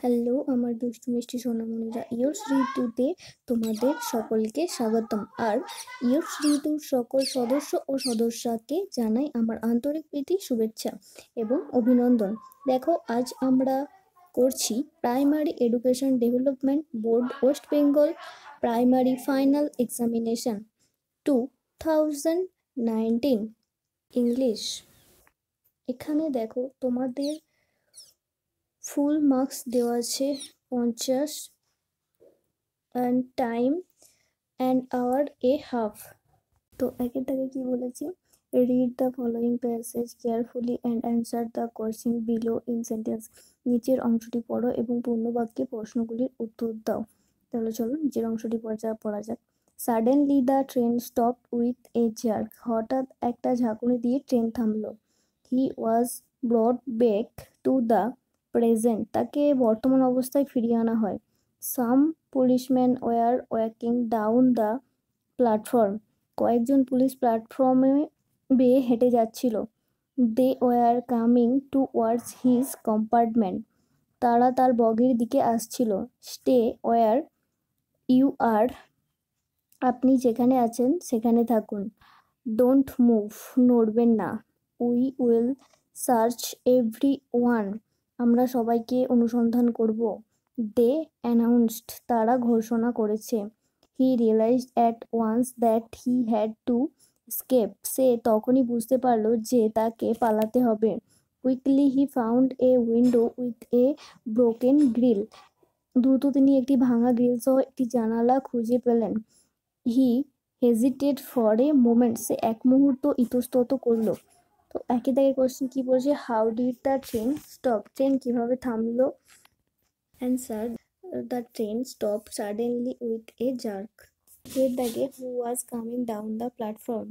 Hello আমার দুষ্টু মিষ্টি সোনামণিরা, ইয়োর্স ঋতুতে তোমাদের সকলকে স্বাগতম। আর ইয়োর্স ঋতুর সকল সদস্য ও সদস্যকে জানাই আমার আন্তরিক প্রীতি, শুভেচ্ছা এবং অভিনন্দন। দেখো, আজ আমরা করছি primary education development board West Bengal primary final examination 2019 English. এখানে দেখো তোমাদের ফুল মার্কস দেওয়া আছে 50 and time and hour a half। তো একের দাগে কি বলেছি, read the following passage carefully and answer the question below in sentence. নিচের অংশটি পড়ো এবং পূর্ণ বাক্যে প্রশ্নগুলির উত্তর দাও। তাহলে চলো নিচের অংশটি পড়া যাক। Suddenly the train stop with a jerk. হঠাৎ একটা ঝাঁকুনি দিয়ে ট্রেন থামলো। He was brought back to the present. তাকে বর্তমান অবস্থায় ফিরিয়ে আনা হয়। Some policeman were walking down the platform. কয়েকজন পুলিশ প্ল্যাটফর্মে বেয়ে হেঁটে যাচ্ছিল। They were coming towards his compartment. তারা তার বগির দিকে আসছিল। Stay where you are. আপনি যেখানে আছেন সেখানে থাকুন। Don't move. নড়বেন না। We will search every one. আমরা সবাইকে অনুসন্ধান করব। They announced. তারা ঘোষণা করেছে। He realized at once that he had to escape. সে তখনই বুঝতে পারল যে তাকে পালাতে হবে। Quickly he found a window with a broken grill. দ্রুত তিনি একটি ভাঙা গ্রিল সহ একটি জানালা খুঁজে পেলেন। হি হেজিটেড ফর এ মোমেন্ট। সে এক মুহূর্ত ইতস্তত করলো। তো একই দাগের কোশ্চেন কি বলছে, how did the train stop. Train কিভাবে থামলো। Answer, the train stop suddenly with a jerk. এর দাগে who was coming down the platform.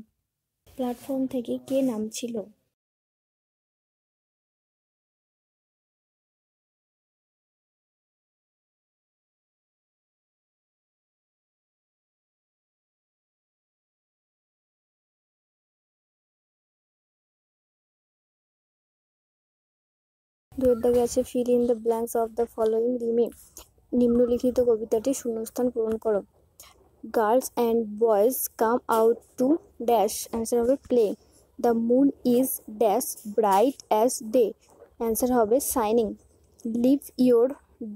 Platform থেকে কে নামছিল। দুয়ের দাগে আছে fill in the blanks of the following rhyme. নিম্নলিখিত কবিতাটি শূন্যস্থান পূরণ করো। Girls and boys come out to dash. Answer হবে play. The moon is dash bright as day. Answer হবে shining. Leave your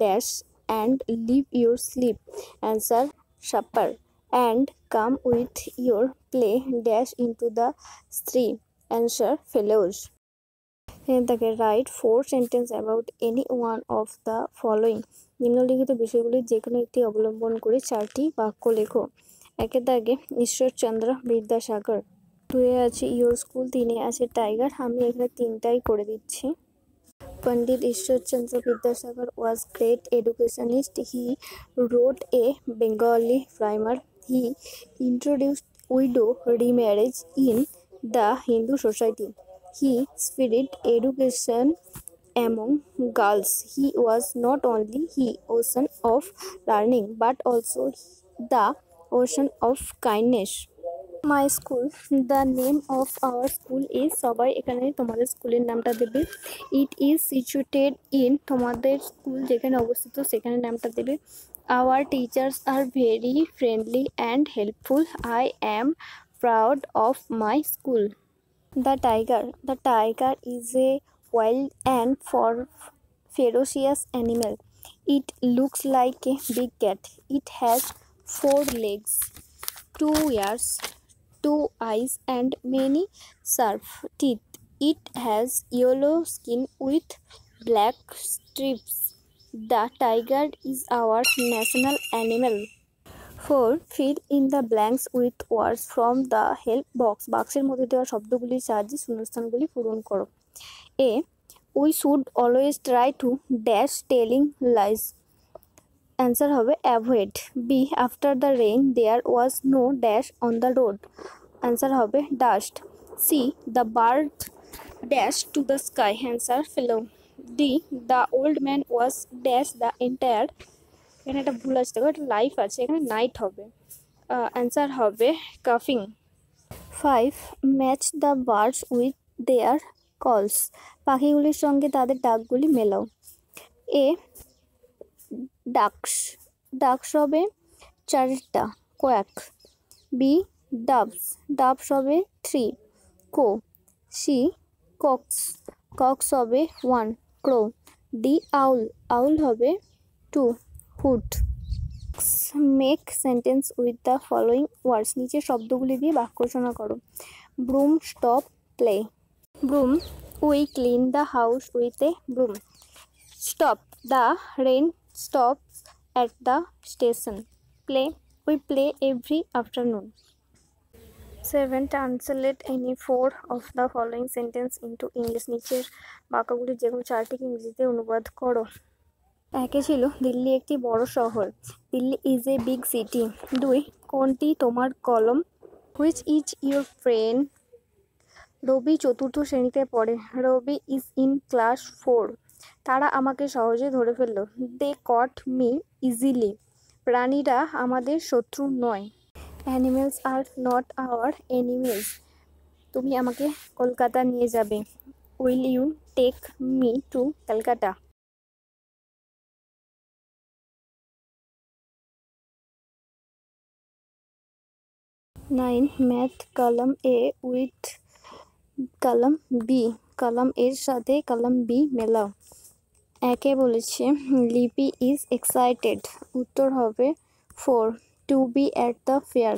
dash and leave your sleep. Answer supper. And come with your play dash into the street. Answer fellows. তাকে write 4 sentence about any one of the following. নিম্নলিখিত বিষয়গুলির যে কোনো একটি অবলম্বন করে 4টি বাক্য লেখো। একের দাগে ঈশ্বরচন্দ্র বিদ্যাসাগর। 2-এ আছে ইয়োর স্কুল। 3-এ আছে টাইগার। আমি এখানে 3টাই করে দিচ্ছি। Pandit Ishwarchandra Vidyasagar was great educationist. He wrote a Bengali primer. He introduced widow remarriage in the Hindu society. He spread education among girls. He was not only the ocean of learning but also the ocean of kindness. My school. The name of our school is. সবাই এখানে তোমাদের স্কুলের নামটা দেবে। It is situated in. তোমাদের school যেখানে অবস্থিত সেখানে নামটা দেবে। Our teachers are very friendly and helpful. I am proud of my school. The tiger. The tiger is a wild and ferocious animal. It looks like a big cat. It has 4 legs, 2 ears, 2 eyes and many sharp teeth. It has yellow skin with black stripes. The tiger is our national animal. 4. Fill in the blanks with words from the help box. বাক্সের মধ্যে দেওয়া শব্দগুলির সাহায্যে শূন্যস্থানগুলি পূরণ করো। A. We should always try to dash telling lies. Answer হবে avoid. B. After the rain there was no dash on the road. Answer হবে dust. C. The bird dash to the sky. Answer fellow. D. The old man was dash the entire. এখানে একটা ভুল আছে, দেখো একটা life আছে, এখানে night হবে। অ্যান্সার হবে কাফিং। 5. Match the birds with their কলস। পাখিগুলির সঙ্গে তাদের ডাকগুলি মেলাও। এ. ডাকস, ডাকস হবে চারটা। কোয়াক। বি ডাবস, ডাবস হবে 3। কো, সি কক্স, কক্স হবে 1। ক্রো। ডি আউল, আউল হবে 2। Hood. Make sentence with the following words, নিচের শব্দগুলি দিয়ে বাক্য রচনা করো। Broom stop play. Broom, we clean the house with a broom. Stop, the train stops at the station. Play, we play every afternoon. 7. Translate any 4 of the following sentence into English. নিচের বাক্যগুলি যে কোনো 4টিকে ইংরেজিতে অনুবাদ করো। একে ছিল দিল্লি একটি বড় শহর। Delhi is a big city. 2. কোনটি তোমার কলম? Which is your pen? Rabi 4র্থ শ্রেণীতে পড়ে। Rabi is in class 4। তারা আমাকে সহজে ধরে ফেলল। They caught me easily. প্রাণীরা আমাদের শত্রু নয়। Animals are not our enemies. তুমি আমাকে কলকাতা নিয়ে যাবে। Will you take me to Calcutta? 9. Match column A with column B, column এর সাথে কলাম বি মেলাও। একে বলেছে লিপি ইজ এক্সাইটেড, উত্তর হবে 4। To be at the fair.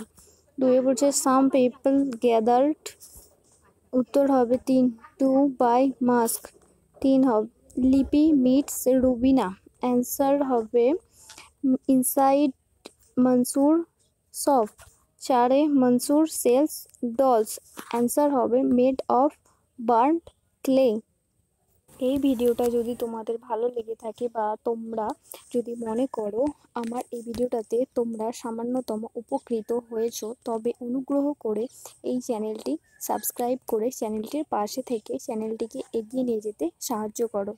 2 বলছে সাম পিপল গ্যাদার্ড, উত্তর হবে 3। টু বাই মাস্ক, 3 হবে। লিপি মিটস রুবিনা, অ্যান্সার হবে inside Mansur shop. 4 Mansur sells dolls, answer হবে মেড অফ বার্নড ক্লে। এই ভিডিওটা যদি তোমাদের ভালো লেগে থাকে বা তোমরা যদি মনে করো আমার এই ভিডিওটাতে তোমরা সামান্যতম উপকৃত হয়েছো, তবে অনুগ্রহ করে এই চ্যানেলটি সাবস্ক্রাইব করে চ্যানেলটির পাশে থেকে চ্যানেলটিকে এগিয়ে নিয়ে যেতে সাহায্য করো।